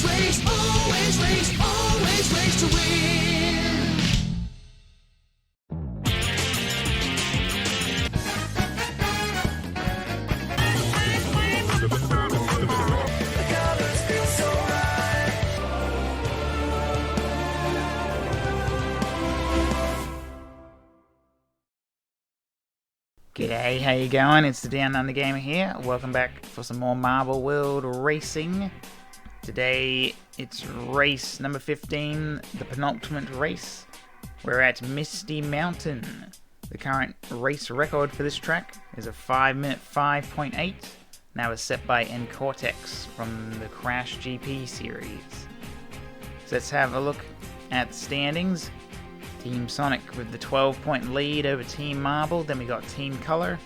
always race to win. The colors feel so right. G'day, how you going? It's the Downunder Gamer here. Welcome back for some more Marble World racing. Today it's race number 15, the penultimate race. We're at Misty Mountain. The current race record for this track is a 5-minute 5.8. Now it's set by N-Cortex from the Crash GP series. So let's have a look at the standings. Team Sonic with the 12-point lead over Team Marble. Then we got Team Color.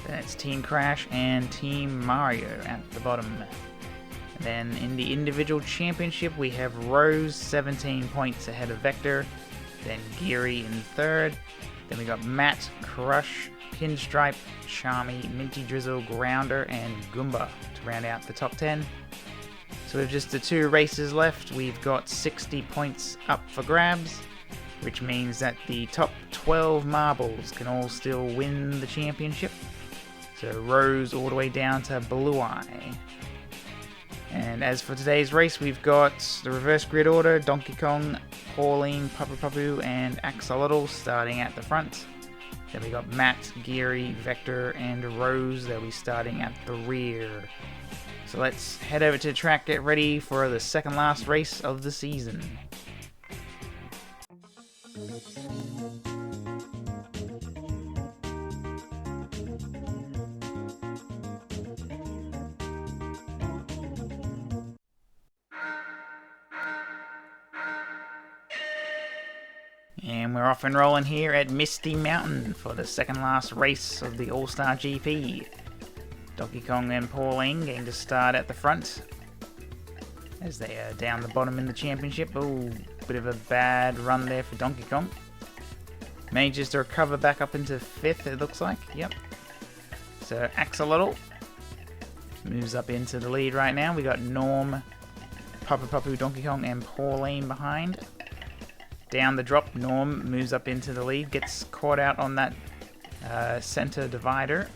Then it's Team Crash and Team Mario at the bottom. And then in the individual championship, we have Rose 17 points ahead of Vector. Then Geary in third. Then we got Matt, Crush, Pinstripe, Charmy, Minty Drizzle, Grounder, and Goomba to round out the top 10. So with just the 2 races left, we've got 60 points up for grabs, which means that the top 12 marbles can all still win the championship. So Rose all the way down to Blue Eye. And as for today's race, we've got the reverse grid order: Donkey Kong, Pauline, Papu Papu, and Axolotl starting at the front. Then we got Matt, Geary, Vector, and Rose. They'll be starting at the rear. So let's head over to the track, get ready for the second last race of the season. And we're off and rolling here at Misty Mountain for the second last race of the All-Star GP. Donkey Kong and Pauline getting to start at the front as they are down the bottom in the championship. Ooh, bit of a bad run there for Donkey Kong. Manages to recover back up into 5th, it looks like. Yep. So Axolotl moves up into the lead right now. We got Norm, Papu Papu, Donkey Kong, and Pauline behind. Down the drop, Norm moves up into the lead, gets caught out on that center divider.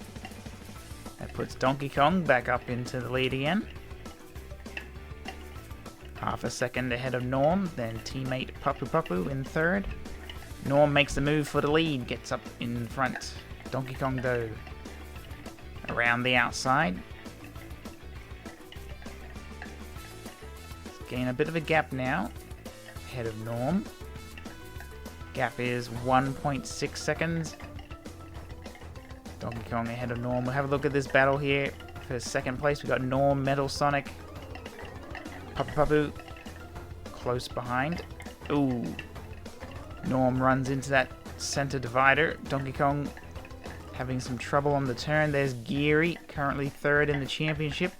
That puts Donkey Kong back up into the lead again. Half a second ahead of Norm, then teammate Papu Papu in third. Norm makes the move for the lead, gets up in front. Donkey Kong though, around the outside. Gain a bit of a gap now, ahead of Norm. Gap is 1.6 seconds. Donkey Kong ahead of Norm. We'll have a look at this battle here. For second place, we got Norm, Metal Sonic, Papu Papu close behind. Ooh. Norm runs into that center divider. Donkey Kong having some trouble on the turn. There's Geary, currently third in the championship.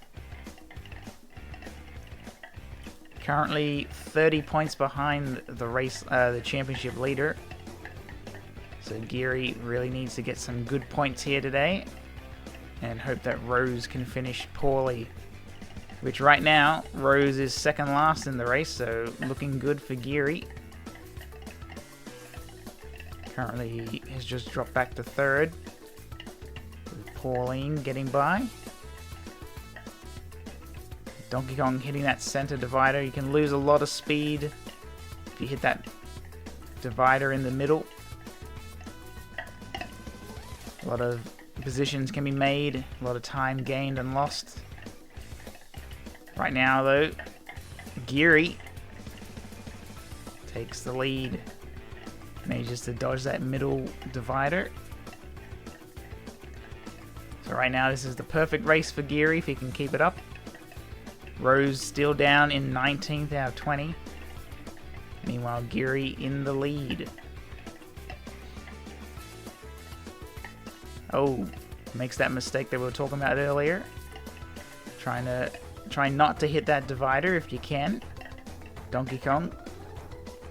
Currently 30 points behind the race, the championship leader. So Geary really needs to get some good points here today and hope that Rose can finish poorly. Which right now, Rose is second last in the race, so looking good for Geary. Currently has just dropped back to third, with Pauline getting by. Donkey Kong hitting that center divider. You can lose a lot of speed if you hit that divider in the middle. A lot of positions can be made, a lot of time gained and lost. Right now though, Geary takes the lead. Manages to dodge that middle divider. So right now this is the perfect race for Geary if he can keep it up. Rose still down in 19th out of 20. Meanwhile, Geary in the lead. Oh, makes that mistake that we were talking about earlier. Try not to hit that divider if you can. Donkey Kong,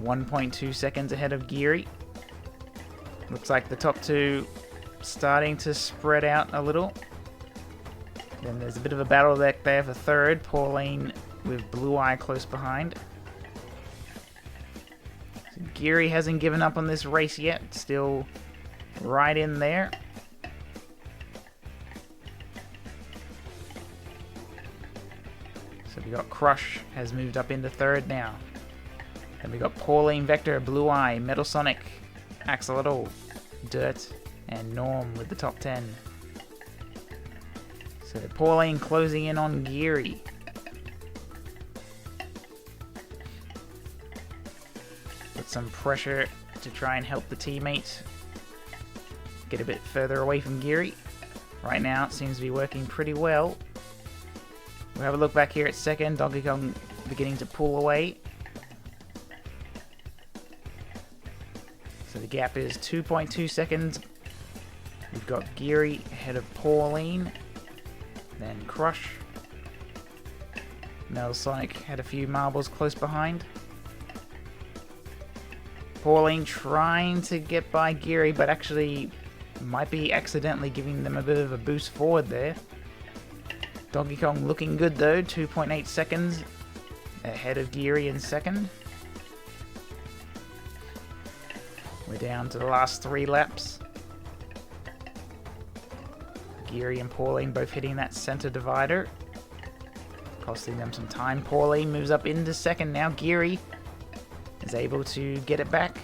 1.2 seconds ahead of Geary. Looks like the top two starting to spread out a little. Then there's a bit of a battle deck there for third. Pauline with Blue Eye close behind. So Geary hasn't given up on this race yet, still right in there. So we got Crush has moved up into third now. Then we got Pauline, Vector, Blue Eye, Metal Sonic, Axolotl, Dirt, and Norm with the top 10. So Pauline closing in on Geary. Put some pressure to try and help the teammate get a bit further away from Geary. Right now it seems to be working pretty well. We'll have a look back here at second. Donkey Kong beginning to pull away. So the gap is 2.2 seconds. We've got Geary ahead of Pauline. Then Crush. Metal Sonic had a few marbles close behind. Pauline trying to get by Geary, but actually might be accidentally giving them a bit of a boost forward there. Donkey Kong looking good though, 2.8 seconds ahead of Geary in second. We're down to the last 3 laps. Geary and Pauline both hitting that center divider, costing them some time. Pauline moves up into second now. Geary is able to get it back.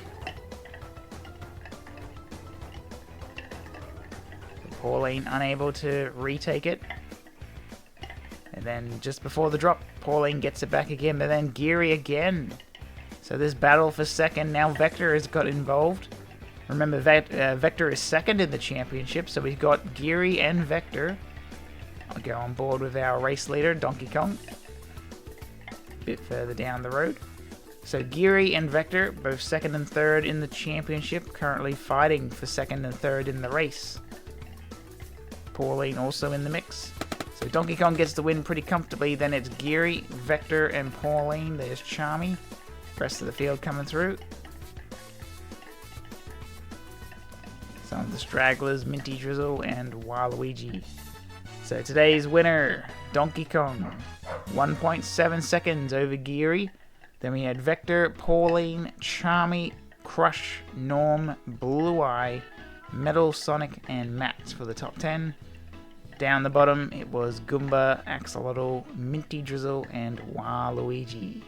Pauline unable to retake it. And then just before the drop, Pauline gets it back again, but then Geary again. So this battle for second, now Vector has got involved. Remember, Vector is second in the championship, so we've got Geary and Vector. I'll go on board with our race leader, Donkey Kong. A bit further down the road. So Geary and Vector, both second and third in the championship, currently fighting for second and third in the race. Pauline also in the mix. So Donkey Kong gets the win pretty comfortably. Then it's Geary, Vector, and Pauline. There's Charmy. Rest of the field coming through. Some of the stragglers, Minty Drizzle, and Waluigi. So today's winner, Donkey Kong. 1.7 seconds over Geary. Then we had Vector, Pauline, Charmy, Crush, Norm, Blue Eye, Metal Sonic, and Matt for the top 10. Down the bottom, it was Goomba, Axolotl, Minty Drizzle, and Waluigi.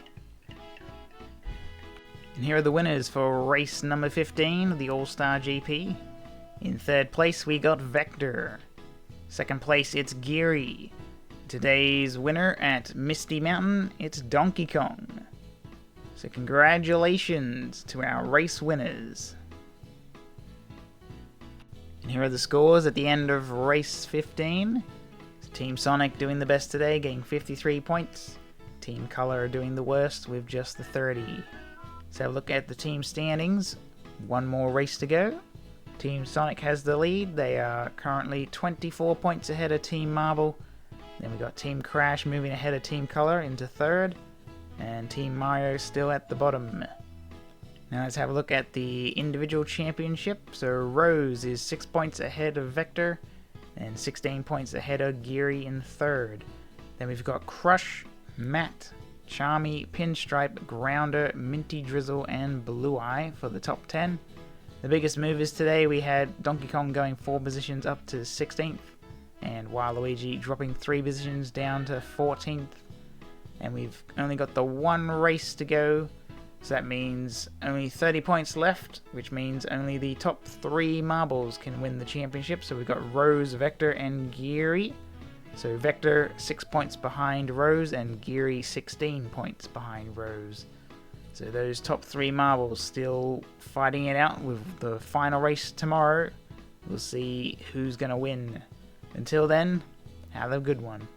And here are the winners for race number 15, the All-Star GP. In third place, we got Vector. Second place, it's Geary. Today's winner at Misty Mountain, it's Donkey Kong. So congratulations to our race winners. And here are the scores at the end of race 15. Team Sonic doing the best today, getting 53 points. Team Color doing the worst with just the 30. Let's have a look at the team standings. One more race to go. Team Sonic has the lead. They are currently 24 points ahead of Team Marble. Then we got Team Crash moving ahead of Team Color into third. And Team Mario still at the bottom. Now let's have a look at the individual championship. So Rose is 6 points ahead of Vector and 16 points ahead of Geary in third. Then we've got Crush, Matt, Charmy, Pinstripe, Grounder, Minty Drizzle, and Blue Eye for the top 10. The biggest movers today, we had Donkey Kong going 4 positions up to 16th, and Waluigi dropping 3 positions down to 14th. And we've only got the one race to go. So that means only 30 points left, which means only the top 3 marbles can win the championship. So we've got Rose, Vector, and Geary. So Vector 6 points behind Rose, and Geary 16 points behind Rose. So those top 3 marbles still fighting it out with the final race tomorrow. We'll see who's going to win. Until then, have a good one.